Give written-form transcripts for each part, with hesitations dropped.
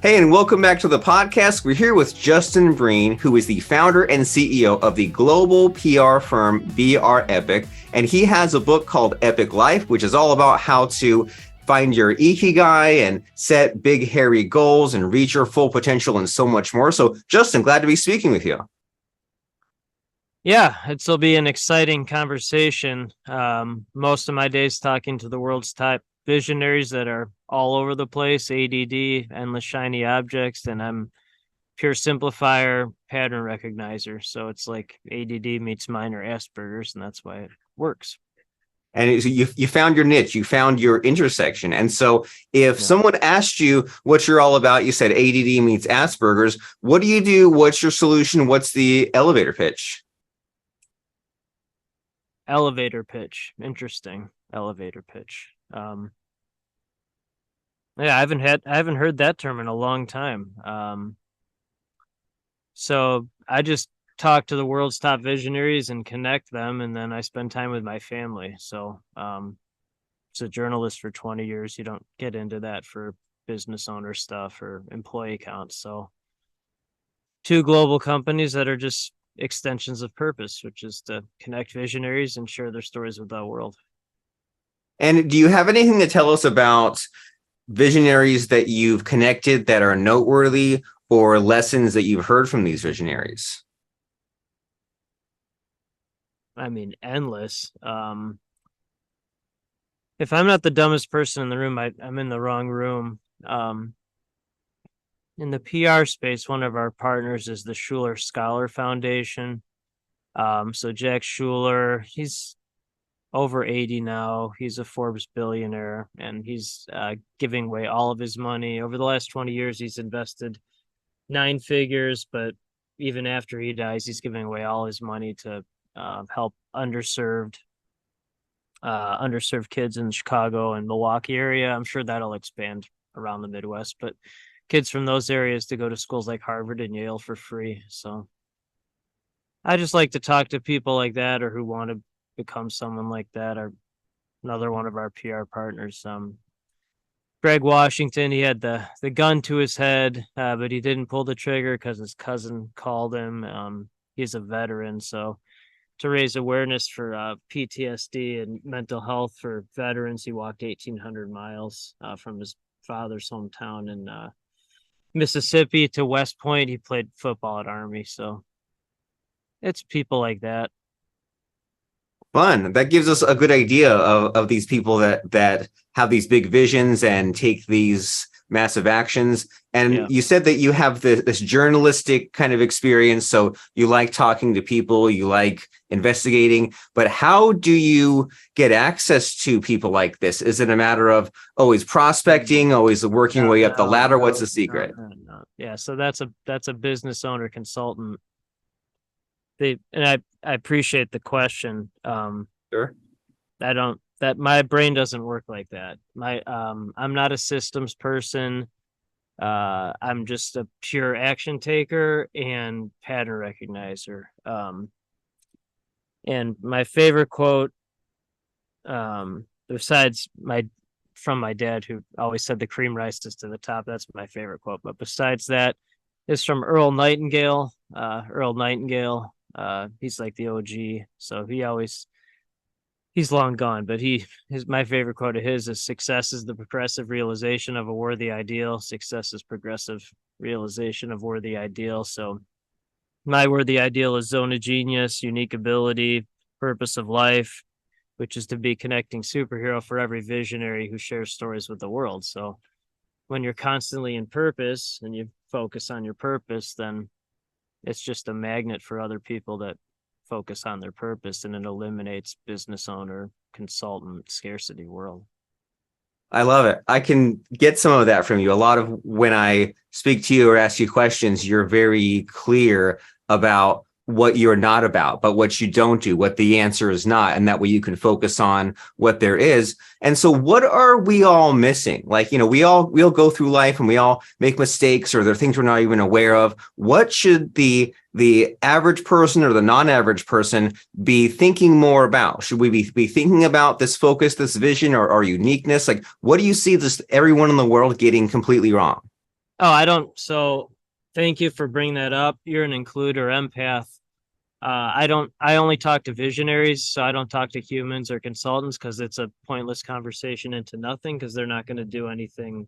Hey, and welcome back to the podcast. We're here with Justin Breen, who is the founder and CEO of the global PR firm Brepic, and he has a book called Epic Life, which is all about how to find your ikigai and set big, hairy goals and reach your full potential and so much more. So, Justin, glad to be speaking with you. Yeah, it'll be an exciting conversation. Most of my days talking to the world's top visionaries that are all over the place, ADD, endless shiny objects, and I'm pure simplifier, pattern recognizer. So it's like ADD meets minor Asperger's, and that's why it works. And you found your niche, you found your intersection. And so if someone asked you what you're all about, you said ADD meets Asperger's. What do you do? What's your solution? What's the elevator pitch? Elevator pitch. Interesting. Elevator pitch. Yeah, I haven't heard that term in a long time. So I just talk to the world's top visionaries and connect them, and then I spend time with my family. So as a journalist for 20 years, you don't get into that for business owner stuff or employee counts. So two global companies that are just extensions of purpose, which is to connect visionaries and share their stories with the world. And do you have anything to tell us about visionaries that you've connected that are noteworthy, or lessons that you've heard from these visionaries? I mean, endless. If I'm not the dumbest person in the room, I'm in the wrong room. In the PR space, one of our partners is the Schuler Scholar Foundation. So Jack Schuler, he's over 80 now. He's a Forbes billionaire, and he's giving away all of his money. Over the last 20 years, he's invested 9 figures, but even after he dies, he's giving away all his money to help underserved kids in the Chicago and Milwaukee area. I'm sure that'll expand around the Midwest, but kids from those areas to go to schools like Harvard and Yale for free. So I just like to talk to people like that, or who want to become someone like that. Or another one of our PR partners, Greg Washington, he had the gun to his head, but he didn't pull the trigger because his cousin called him. He's a veteran, so to raise awareness for PTSD and mental health for veterans, he walked 1,800 miles from his father's hometown in Mississippi to West Point. He played football at Army, so it's people like that. Fun. That gives us a good idea of these people that have these big visions and take these massive actions. And you said that you have this journalistic kind of experience. So you like talking to people, you like investigating, but how do you get access to people like this? Is it a matter of always prospecting, always working way up the ladder? What's the secret? No. Yeah. So that's a business owner consultant. I appreciate the question. Sure. My brain doesn't work like that. I'm not a systems person. I'm just a pure action taker and pattern recognizer. And my favorite quote, besides from my dad, who always said the cream rises to the top. That's my favorite quote. But besides that, is from Earl Nightingale. He's like the OG. So he's long gone, but my favorite quote of his is, "Success is the progressive realization of a worthy ideal. Success is progressive realization of worthy ideal." So my worthy ideal is zone of genius, unique ability, purpose of life, which is to be connecting superhero for every visionary who shares stories with the world. So when you're constantly in purpose and you focus on your purpose, then it's just a magnet for other people that focus on their purpose, and it eliminates business owner, consultant, scarcity world. I love it. I can get some of that from you. A lot of when I speak to you or ask you questions, you're very clear about what you're not about, but what you don't do, what the answer is not. And that way you can focus on what there is. And so what are we all missing? Like, we all go through life and we all make mistakes, or there are things we're not even aware of. What should the average person or the non-average person be thinking more about? Should we be thinking about this focus, this vision, or our uniqueness? Like, what do you see everyone in the world getting completely wrong? Oh, I don't. So thank you for bringing that up. You're an includer empath. I only talk to visionaries, so I don't talk to humans or consultants because it's a pointless conversation into nothing because they're not going to do anything.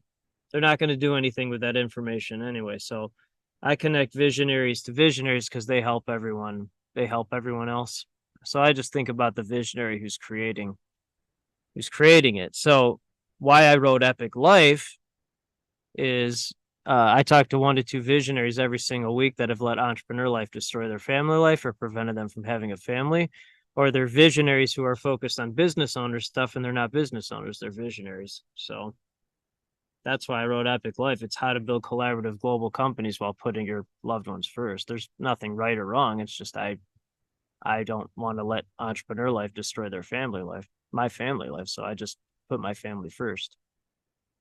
They're not going to do anything with that information anyway. So I connect visionaries to visionaries because they help everyone. They help everyone else. So I just think about the visionary who's creating it. So why I wrote Epic Life is I talk to 1 to 2 visionaries every single week that have let entrepreneur life destroy their family life or prevented them from having a family, or they're visionaries who are focused on business owner stuff and they're not business owners, they're visionaries. So that's why I wrote Epic Life. It's how to build collaborative global companies while putting your loved ones first. There's nothing right or wrong. It's just I don't want to let entrepreneur life destroy their family life, my family life. So I just put my family first.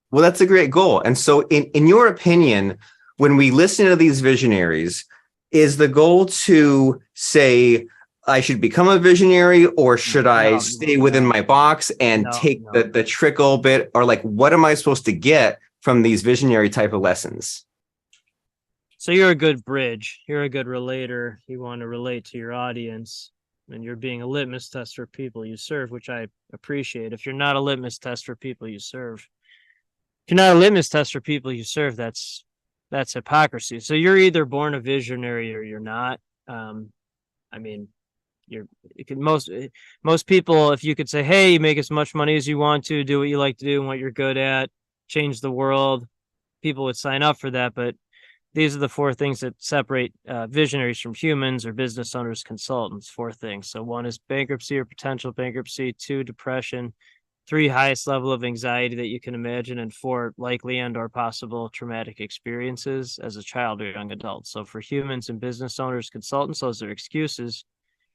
Well, that's a great goal. And so, in your opinion, when we listen to these visionaries, is the goal to say, I should become a visionary, or should I No, stay within no, my box and no, take no. the trickle bit? Or like, what am I supposed to get from these visionary type of lessons? So you're a good bridge. You're a good relator. You want to relate to your audience and you're being a litmus test for people you serve, which I appreciate. If you're not a litmus test for people you serve, if you're not a litmus test for people you serve, that's hypocrisy. So you're either born a visionary or you're not. I mean, you're it can most people, if you could say, hey, you make as much money as you want to, do what you like to do and what you're good at, change the world, people would sign up for that. But these are the 4 things that separate visionaries from humans or business owners, consultants. 4 things. So 1 is bankruptcy or potential bankruptcy. 2, depression. 3, highest level of anxiety that you can imagine. And 4, likely and or possible traumatic experiences as a child or young adult. So for humans and business owners, consultants, those are excuses.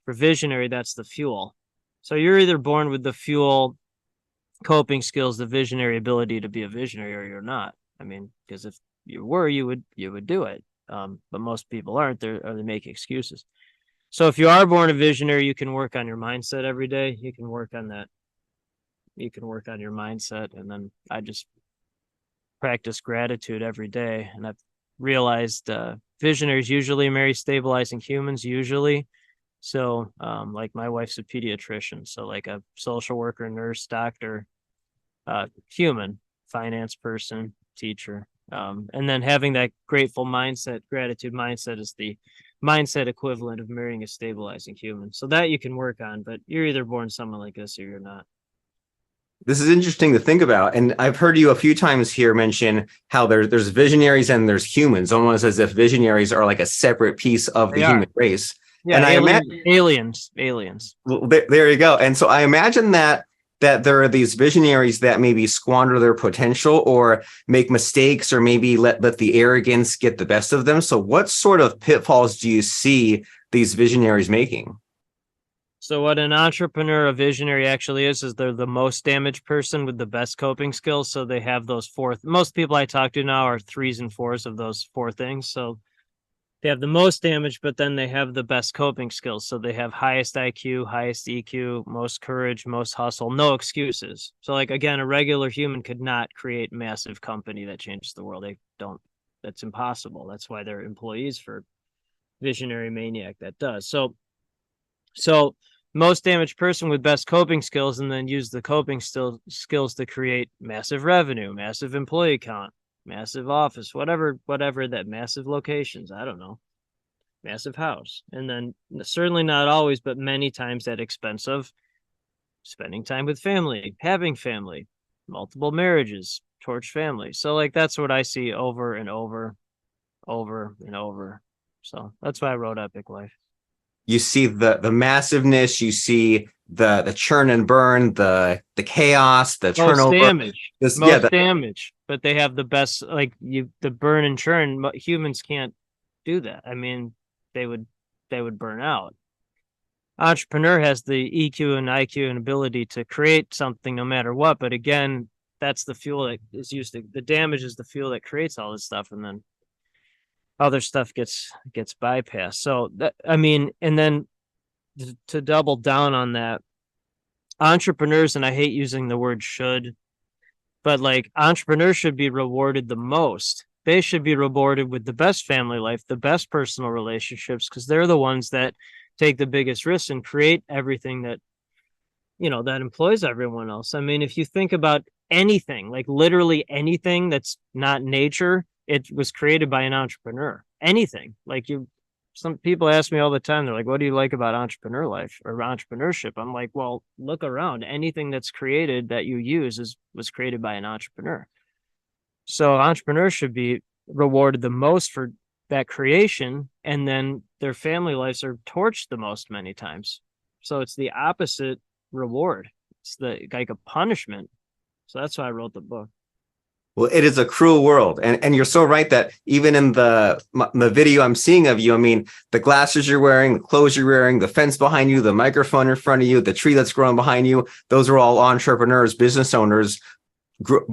For visionary, that's the fuel. So you're either born with the fuel, coping skills, the visionary ability to be a visionary, or you're not. I mean, because if you were, you would do it. But most people aren't. They make excuses. So if you are born a visionary, you can work on your mindset every day. You can work on that. You can work on your mindset, and then I just practice gratitude every day. And I've realized visionaries usually marry stabilizing humans. Usually, so like my wife's a pediatrician, so like a social worker, nurse, doctor, human, finance person, teacher. And then having that grateful mindset, gratitude mindset is the mindset equivalent of marrying a stabilizing human. So that you can work on, but you're either born someone like this or you're not. This is interesting to think about. And I've heard you a few times here mention how there's visionaries and there's humans, almost as if visionaries are like a separate piece of the They are. human race. Yeah, And I imagine, aliens. well, there you go. And so I imagine that there are these visionaries that maybe squander their potential or make mistakes or maybe let the arrogance get the best of them. So what sort of pitfalls do you see these visionaries making? So what an entrepreneur, a visionary actually is they're the most damaged person with the best coping skills. So they have those most people I talk to now are 3s and 4s of those 4 things. So they have the most damage, but then they have the best coping skills. So they have highest IQ, highest EQ, most courage, most hustle, no excuses. So like, again, a regular human could not create a massive company that changes the world. They don't, that's impossible. That's why they're employees for visionary maniac that does. So most damaged person with best coping skills, and then use the coping skills to create massive revenue, massive employee count, massive office, whatever that massive locations, I don't know, massive house. And then certainly not always, but many times at expense of spending time with family, having family, multiple marriages, torch family. So like that's what I see over and over, over and over. So that's why I wrote Epic Life. You see the massiveness, you see the churn and burn, the chaos, the Most turnover. damage, This, yeah, most damage, but they have the best, like the burn and churn. Humans can't do that. I mean, they would, burn out. Entrepreneur has the EQ and IQ and ability to create something no matter what. But again, that's the fuel that is used to, the damage is the fuel that creates all this stuff. And then other stuff gets bypassed. So that, I mean, and then to double down on that, entrepreneurs, and I hate using the word should, but like entrepreneurs should be rewarded the most they should be rewarded with the best family life, the best personal relationships, because they're the ones that take the biggest risks and create everything that, that employs everyone else. I mean, if you think about anything, like literally anything that's not nature, it was created by an entrepreneur. Anything. Some people ask me all the time, they're like, what do you like about entrepreneur life or entrepreneurship? I'm like, well, look around. Anything that's created that you use was created by an entrepreneur. So entrepreneurs should be rewarded the most for that creation, and then their family lives are torched the most many times. So it's the opposite reward. It's like a punishment. So that's why I wrote the book. Well, it is a cruel world. And you're so right that even in the video I'm seeing of you, I mean, the glasses you're wearing, the clothes you're wearing, the fence behind you, the microphone in front of you, the tree that's growing behind you, those are all entrepreneurs, business owners,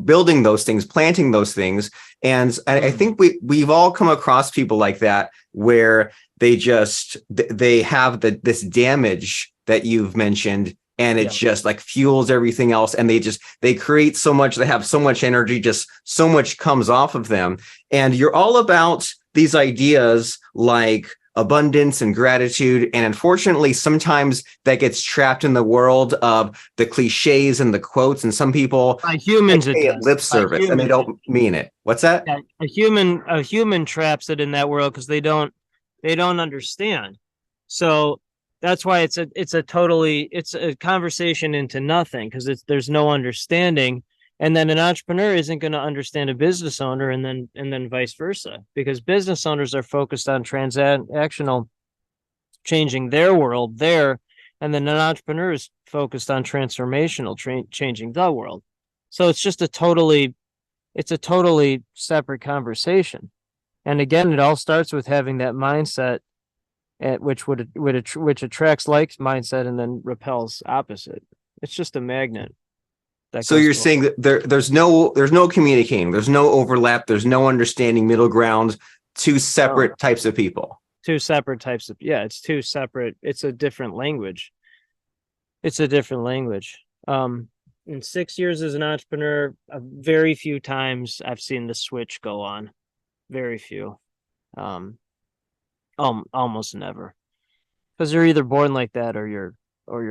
building those things, planting those things. And I think we've all come across people like that, where they have this damage that you've mentioned, and it just like fuels everything else. And they create so much, they have so much energy, just so much comes off of them. And you're all about these ideas like abundance and gratitude. And unfortunately, sometimes that gets trapped in the world of the cliches and the quotes. And some people pay lip service and they don't mean it. What's that? Yeah, a human traps it in that world because they don't understand. So that's why it's a conversation into nothing, because there's no understanding. And then an entrepreneur isn't going to understand a business owner, and then vice versa, because business owners are focused on transactional, changing their world there, and then an entrepreneur is focused on transformational, changing the world. So it's just a totally separate conversation. And again, it all starts with having that mindset, which attracts like mindset and then repels opposite. It's just a magnet. So you're saying that there's no communicating, there's no overlap, there's no understanding middle ground, two separate types of people. It's two separate, it's a different language. In 6 years as an entrepreneur, very few times I've seen the switch go on. Very few. Almost never. Because you're either born like that or you're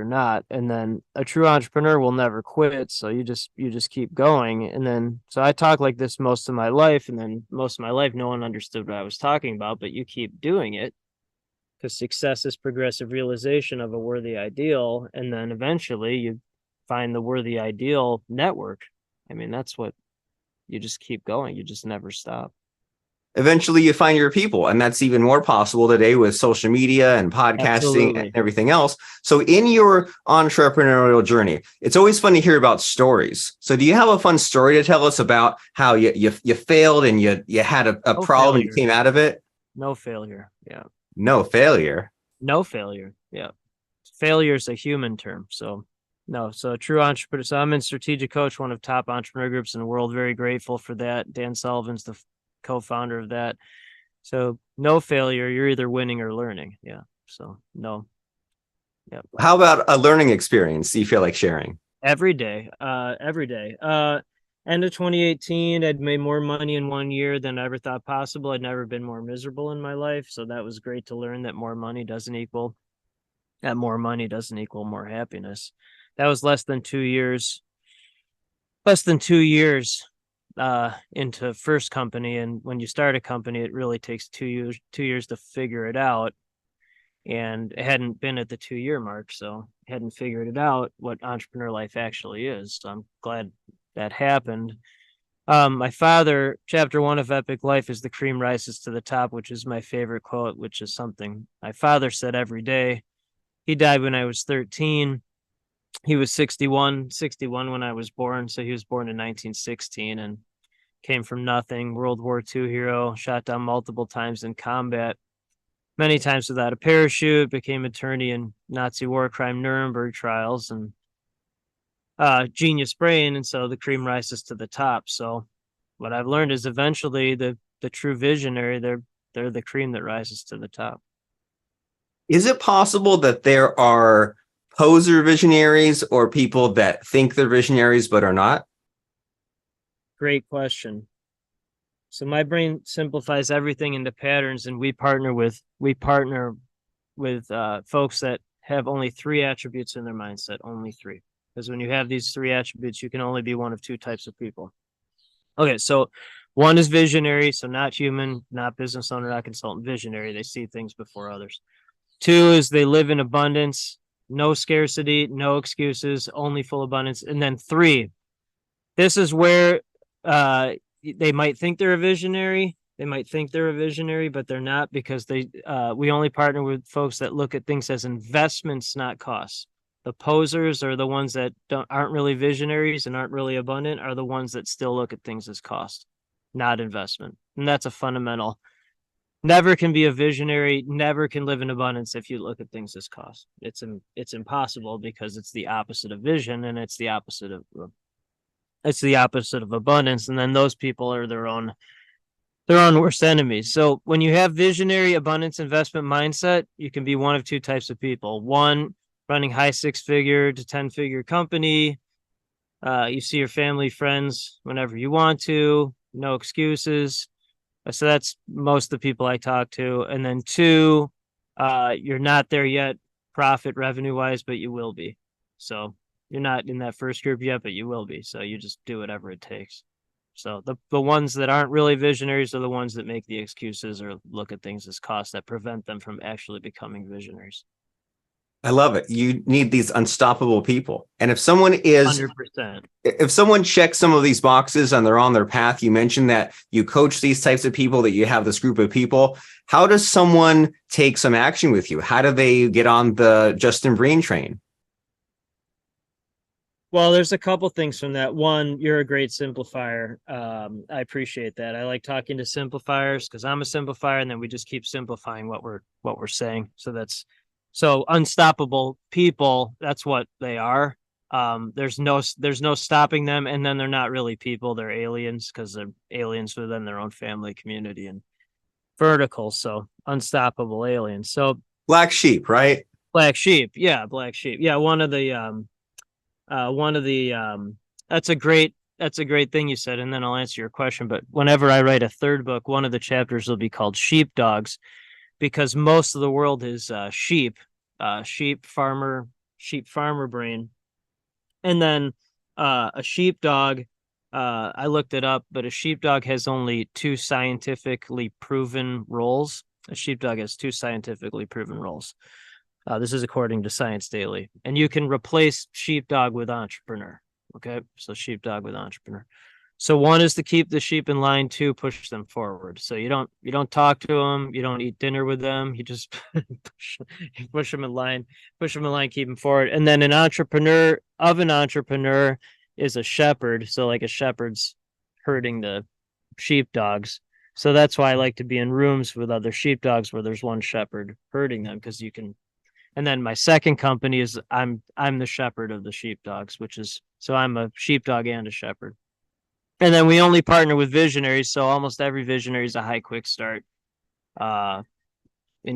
not. And then a true entrepreneur will never quit. So you just keep going. And then, so I talk like this most of my life. And then most of my life, no one understood what I was talking about, but you keep doing it, because success is progressive realization of a worthy ideal. And then eventually you find the worthy ideal network. I mean, that's what you just keep going. You just never stop. Eventually you find your people, and that's even more possible today with social media and podcasting and everything else. So in your entrepreneurial journey, it's always fun to hear about stories. So do you have a fun story to tell us about how you failed and you had a problem and you came out of it? No failure. Yeah. No failure. No failure. Yeah. Failure is a human term. So no. So a true entrepreneur. So I'm in Strategic Coach, one of top entrepreneur groups in the world. Very grateful for that. Dan Sullivan's the co-founder of that. So no failure. You're either winning or learning. Yeah. So no. Yeah. How about a learning experience you feel like sharing? Every day. End of 2018, I'd made more money in 1 year than I ever thought possible. I'd never been more miserable in my life. So that was great to learn that more money doesn't equal more happiness. That was less than 2 years into first company. And when you start a company, it really takes 2 years to figure it out. And it hadn't been at the 2-year mark, so I hadn't figured it out what entrepreneur life actually is. So I'm glad that happened. My father, chapter 1 of Epic Life is the cream rises to the top, which is my favorite quote, which is something my father said every day. He died when I was 13. He was 61 when I was born. So he was born in 1916 and came from nothing. World War II hero, shot down multiple times in combat, many times without a parachute, became attorney in Nazi war crime Nuremberg trials, and genius brain. And so the cream rises to the top. So what I've learned is eventually the true visionary, they're the cream that rises to the top. Is it possible that there are poser visionaries or people that think they're visionaries but are not? Great question. So my brain simplifies everything into patterns, and we partner with folks that have only 3 attributes in their mindset, only 3. Because when you have these 3 attributes, you can only be one of 2 types of people. Okay, so 1 is visionary, so not human, not business owner, not consultant, visionary. They see things before others. 2 is they live in abundance, no scarcity, no excuses, only full abundance. And then 3, this is where they might think they're a visionary. They might think they're a visionary, but they're not, because we only partner with folks that look at things as investments, not costs. The posers, are the ones that aren't really visionaries and aren't really abundant, are the ones that still look at things as cost, not investment. And that's a fundamental. Never can be a visionary, never can live in abundance if you look at things as cost. It's impossible, because it's the opposite of vision, and it's the opposite of abundance. And then those people are their own worst enemies. So when you have visionary, abundance, investment mindset, you can be one of 2 types of people. 1, running high 6-figure to 10-figure company. You see your family, friends whenever you want to, no excuses. So that's most of the people I talk to. And then 2, you're not there yet, profit revenue wise, but you will be. So you're not in that first group yet, but you will be. So you just do whatever it takes. So the ones that aren't really visionaries are the ones that make the excuses or look at things as costs that prevent them from actually becoming visionaries. I love it. You need these unstoppable people. And if someone is 100%. If someone checks some of these boxes and they're on their path, you mentioned that you coach these types of people, that you have this group of people. How does someone take some action with you? How do they get on the Justin Breen train? Well, there's a couple things from that. 1, you're a great simplifier. I appreciate that. I like talking to simplifiers because I'm a simplifier, and then we just keep simplifying what we're saying. So unstoppable people, that's what they are. There's no stopping them, and then they're not really people, they're aliens, because they're aliens within their own family, community, and vertical. So unstoppable aliens. So Black sheep, right? black sheep. Yeah, one of the that's a great thing you said, and then I'll answer your question. But whenever I write a 3rd book, one of the chapters will be called Sheepdogs, because most of the world is sheep farmer brain. And then a sheepdog, I looked it up, but a sheepdog has only 2 scientifically proven roles. A sheepdog has 2 scientifically proven roles. This is according to Science Daily. And you can replace sheepdog with entrepreneur. Okay, so sheepdog with entrepreneur. So 1 is to keep the sheep in line, 2, push them forward. So you don't talk to them, you don't eat dinner with them, you just push them in line, keep them forward. And then an entrepreneur is a shepherd. So like a shepherd's herding the sheepdogs. So that's why I like to be in rooms with other sheepdogs where there's 1 shepherd herding them, because you can. And then my second company is I'm the shepherd of the sheepdogs, so I'm a sheepdog and a shepherd. And then we only partner with visionaries. So almost every visionary is a high quick start in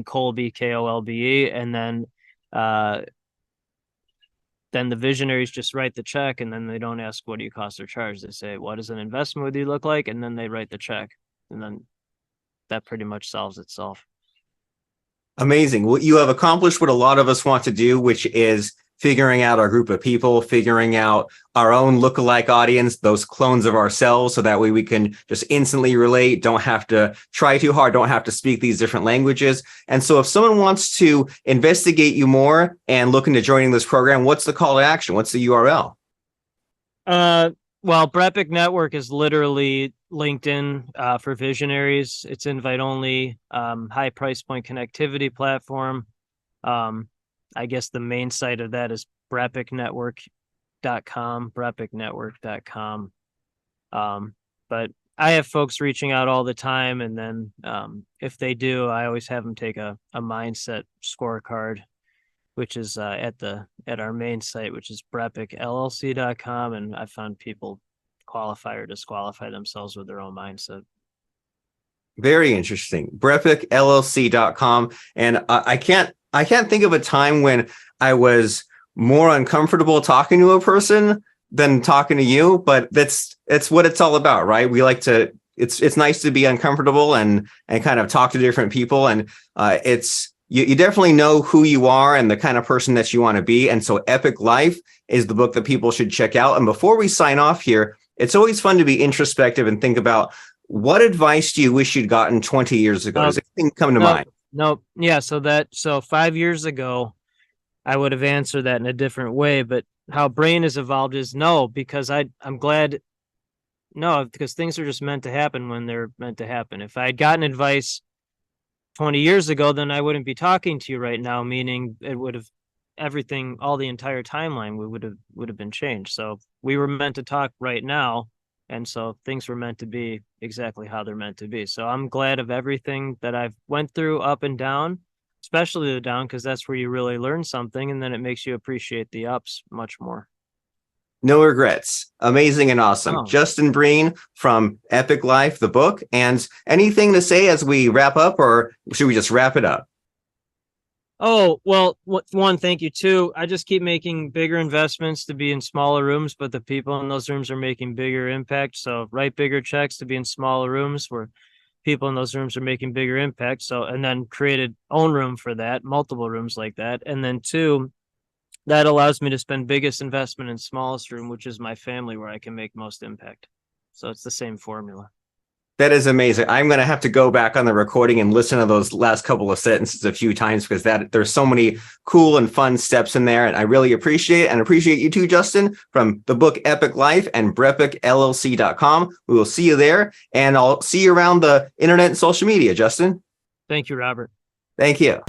Kolbe, Kolbe. And then the visionaries just write the check, and then they don't ask, what do you cost or charge? They say, what does an investment with you look like? And then they write the check. And then that pretty much solves itself. Amazing. Well, you have accomplished what a lot of us want to do, which is figuring out our group of people, figuring out our own lookalike audience, those clones of ourselves, so that way we can just instantly relate, don't have to try too hard, don't have to speak these different languages. And so if someone wants to investigate you more and look into joining this program, what's the call to action? What's the URL? Well, Brepic Network is literally LinkedIn for visionaries. It's invite only, high price point connectivity platform. I guess the main site of that is brepicnetwork.com. But I have folks reaching out all the time, and then if they do, I always have them take a mindset scorecard, which is at our main site, which is brepicllc.com, and I found people qualify or disqualify themselves with their own mindset. Very interesting. brepicllc.com. And I can't think of a time when I was more uncomfortable talking to a person than talking to you, but it's what it's all about, right? We like to it's nice to be uncomfortable and kind of talk to different people. And you definitely know who you are and the kind of person that you want to be. And so Epic Life is the book that people should check out. And before we sign off here, it's always fun to be introspective and think about, what advice do you wish you'd gotten 20 years ago? Does anything come to mind? No. Yeah. So 5 years ago, I would have answered that in a different way, but how Breen has evolved is no, because I'm glad. No, because things are just meant to happen when they're meant to happen. If I had gotten advice 20 years ago, then I wouldn't be talking to you right now, meaning it would have everything, all the entire timeline would have been changed. So we were meant to talk right now. And so things were meant to be exactly how they're meant to be. So I'm glad of everything that I've went through, up and down, especially the down, because that's where you really learn something. And then it makes you appreciate the ups much more. No regrets. Amazing and awesome. Oh. Justin Breen from Epic Life, the book. And anything to say as we wrap up, or should we just wrap it up? Oh, well, one, thank you. Two, I just keep making bigger investments to be in smaller rooms, but the people in those rooms are making bigger impact. So write bigger checks to be in smaller rooms where people in those rooms are making bigger impact. So, and then created own room for that, multiple rooms like that. And then two, that allows me to spend biggest investment in smallest room, which is my family, where I can make most impact. So it's the same formula. That is amazing. I'm going to have to go back on the recording and listen to those last couple of sentences a few times, because there's so many cool and fun steps in there. And I really appreciate it, and appreciate you too, Justin, from the book Epic Life and BrepicLLC.com. We will see you there, and I'll see you around the internet and social media, Justin. Thank you, Robert. Thank you.